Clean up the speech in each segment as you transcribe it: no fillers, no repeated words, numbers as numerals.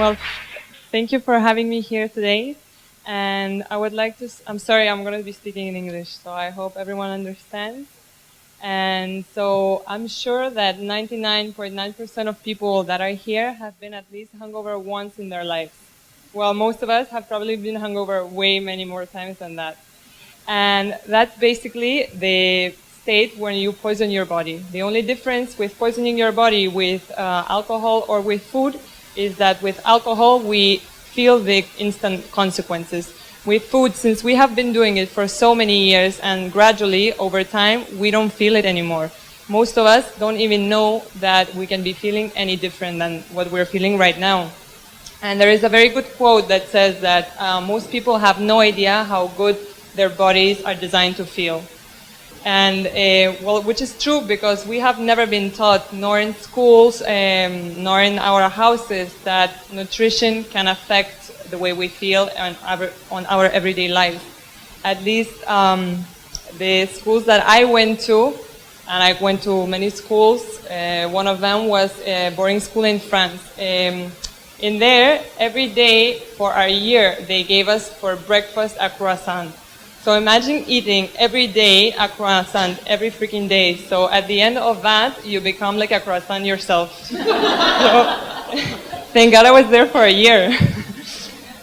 Well, thank you for having me here today. And I would like to, I'm sorry, I'm going to be speaking in English, so I hope everyone understands. And so I'm sure that 99.9% of people that are here have been at least hungover once in their lives. Well, most of us have probably been hungover way many more times than that. And that's basically the state when you poison your body. The only difference with poisoning your body with alcohol or with food is that with alcohol we feel the instant consequences. With food, since we have been doing it for so many years and gradually over time we don't feel it anymore. Most of us don't even know that we can be feeling any different than what we're feeling right now. And there is a very good quote that says that most people have no idea how good their bodies are designed to feel. And well, which is true because we have never been taught, nor in schools, nor in our houses, that nutrition can affect the way we feel on our everyday lives. At least the schools that I went to, and I went to many schools, one of them was a boarding school in France. In there, every day for a year, they gave us for breakfast a croissant. So imagine eating every day a croissant, every freaking day. So at the end of that, you become like a croissant yourself. So, thank God I was there for a year.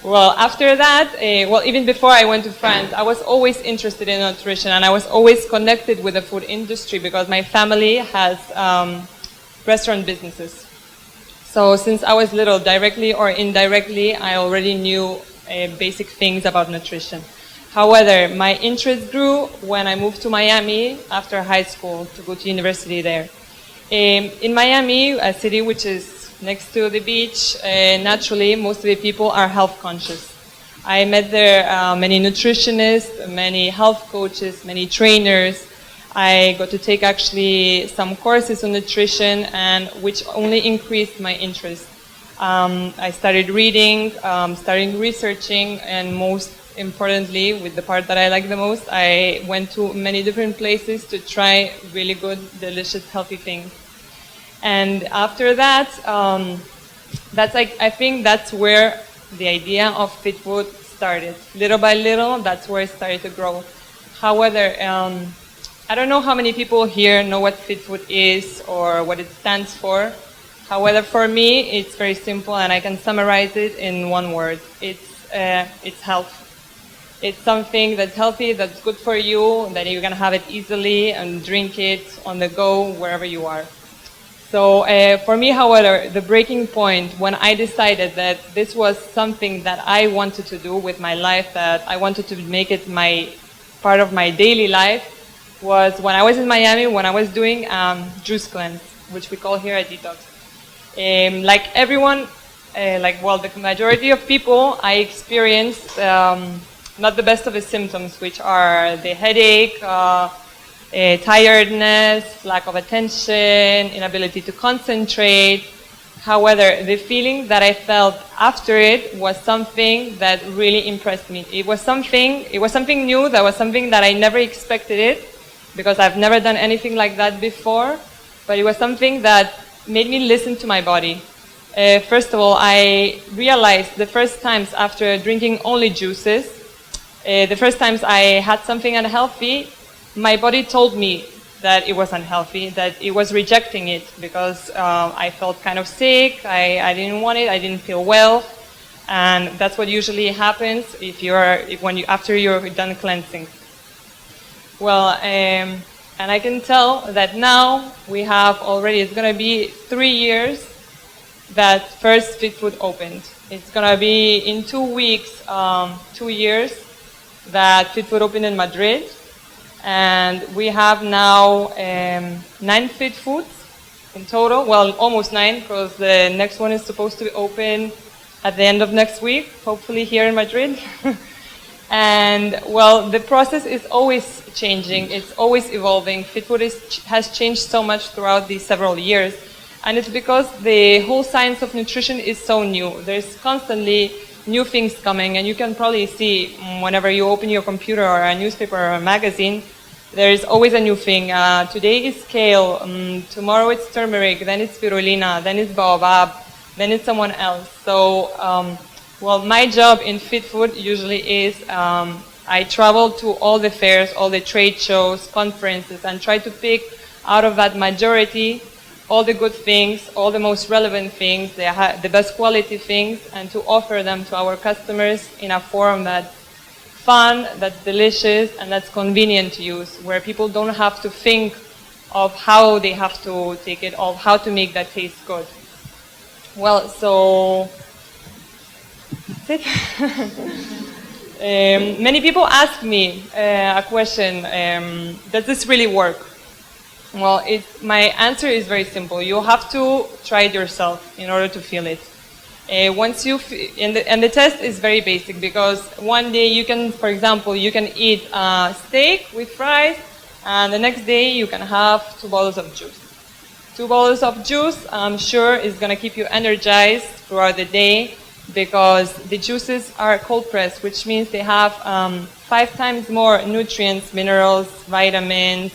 Well, after that, well, even before I went to France, I was always interested in nutrition and I was always connected with the food industry because my family has restaurant businesses. So since I was little, directly or indirectly, I already knew basic things about nutrition. However, my interest grew when I moved to Miami after high school to go to university there. In Miami, a city which is next to the beach, naturally, most of the people are health conscious. I met there many nutritionists, many health coaches, many trainers. I got to take actually some courses on nutrition, and which only increased my interest. I started reading, started researching, and most importantly, with the part that I like the most, I went to many different places to try really good, delicious, healthy things. And after that, I think that's where the idea of fit food started. Little by little, that's where it started to grow. However, I don't know how many people here know what fit food is or what it stands for. However, for me, it's very simple, and I can summarize it in one word. It's health. It's something that's healthy, that's good for you, that you can have it easily and drink it on the go wherever you are. So for me, however, the breaking point when I decided that this was something that I wanted to do with my life, that I wanted to make it part of my daily life, was when I was in Miami, when I was doing juice cleanse, which we call here a detox. Like everyone, the majority of people, I experienced not the best of the symptoms, which are the headache, tiredness, lack of attention, inability to concentrate. However, the feeling that I felt after it was something that really impressed me. It was something new, that was something that I never expected it, because I've never done anything like that before, but it was something that made me listen to my body. First of all, I realized the first times after drinking only juices, the first times I had something unhealthy, my body told me that it was unhealthy, that it was rejecting it because I felt kind of sick, I didn't want it, I didn't feel well, and that's what usually happens after you're done cleansing. Well, and I can tell that now we have already, it's going to be 3 years that first Fit Food opened. It's going to be in 2 weeks, 2 years that Fit Food opened in Madrid. And we have now 9 Fit Foods in total. Well, almost 9, because the next one is supposed to open at the end of next week, hopefully here in Madrid. And well, the process is always changing. It's always evolving. Fit Food has changed so much throughout these several years. And it's because the whole science of nutrition is so new. There's constantly new things coming, and you can probably see whenever you open your computer or a newspaper or a magazine, there is always a new thing. Today is kale, tomorrow it's turmeric, then it's spirulina, then it's baobab. then it's someone else. So, well, my job in Fit Food usually is I travel to all the fairs, all the trade shows, conferences, and try to pick out of that majority all the good things, all the most relevant things, the best quality things, and to offer them to our customers in a form that's fun, that's delicious, and that's convenient to use, where people don't have to think of how they have to take it, of how to make that taste good. Well, so that's it. Many people ask me a question, does this really work? Well, my answer is very simple. You have to try it yourself in order to feel it. Once you and the test is very basic, because one day you can, for example, you can eat steak with fries, and the next day you can have 2 bottles of juice. 2 bottles of juice, I'm sure, is going to keep you energized throughout the day, because the juices are cold pressed, which means they have 5 times more nutrients, minerals, vitamins,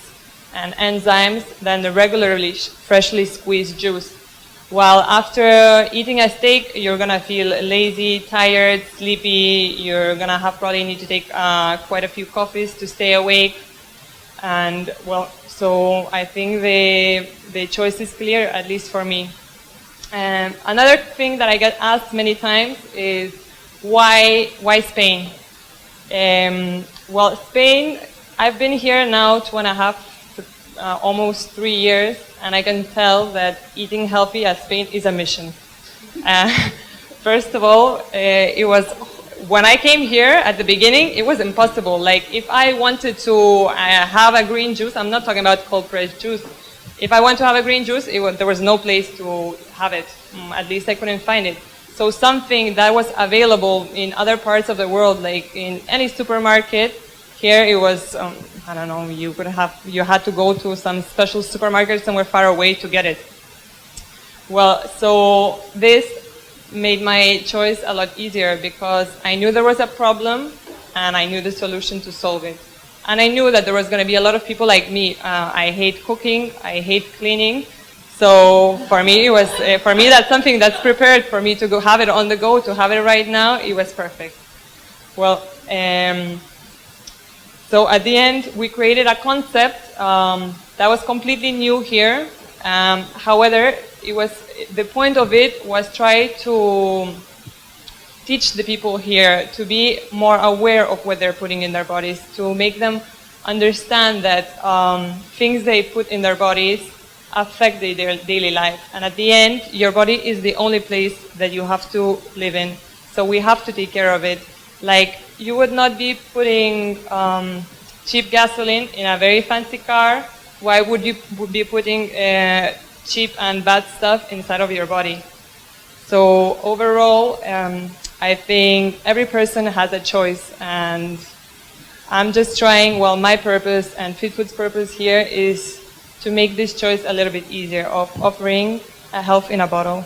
and enzymes than the regularly freshly squeezed juice. While after eating a steak, you're gonna feel lazy, tired, sleepy. You're gonna probably need to take quite a few coffees to stay awake. And well, so I think the choice is clear, at least for me. And another thing that I get asked many times is why Spain? Well, Spain, I've been here now 2.5 almost 3 years, and I can tell that eating healthy at Spain is a mission. First of all, it was, when I came here at the beginning, it was impossible. Like, if I wanted to have a green juice, I'm not talking about cold pressed juice. If I want to have a green juice, there was no place to have it. At least I couldn't find it. So something that was available in other parts of the world, like in any supermarket, here it was, I don't know, you had to go to some special supermarket somewhere far away to get it. Well, so this made my choice a lot easier, because I knew there was a problem and I knew the solution to solve it. And I knew that there was going to be a lot of people like me. I hate cooking, I hate cleaning. So for me, that's something that's prepared for me to go have it on the go, to have it right now. It was perfect. Well, so at the end, we created a concept that was completely new here. However, the point of it was try to teach the people here to be more aware of what they're putting in their bodies, to make them understand that things they put in their bodies affect their daily life. And at the end, your body is the only place that you have to live in. So we have to take care of it. Like, you would not be putting cheap gasoline in a very fancy car. Why would you be putting cheap and bad stuff inside of your body? So overall, I think every person has a choice, and I'm just trying, well, my purpose and Fit Food's purpose here is to make this choice a little bit easier of offering a health in a bottle.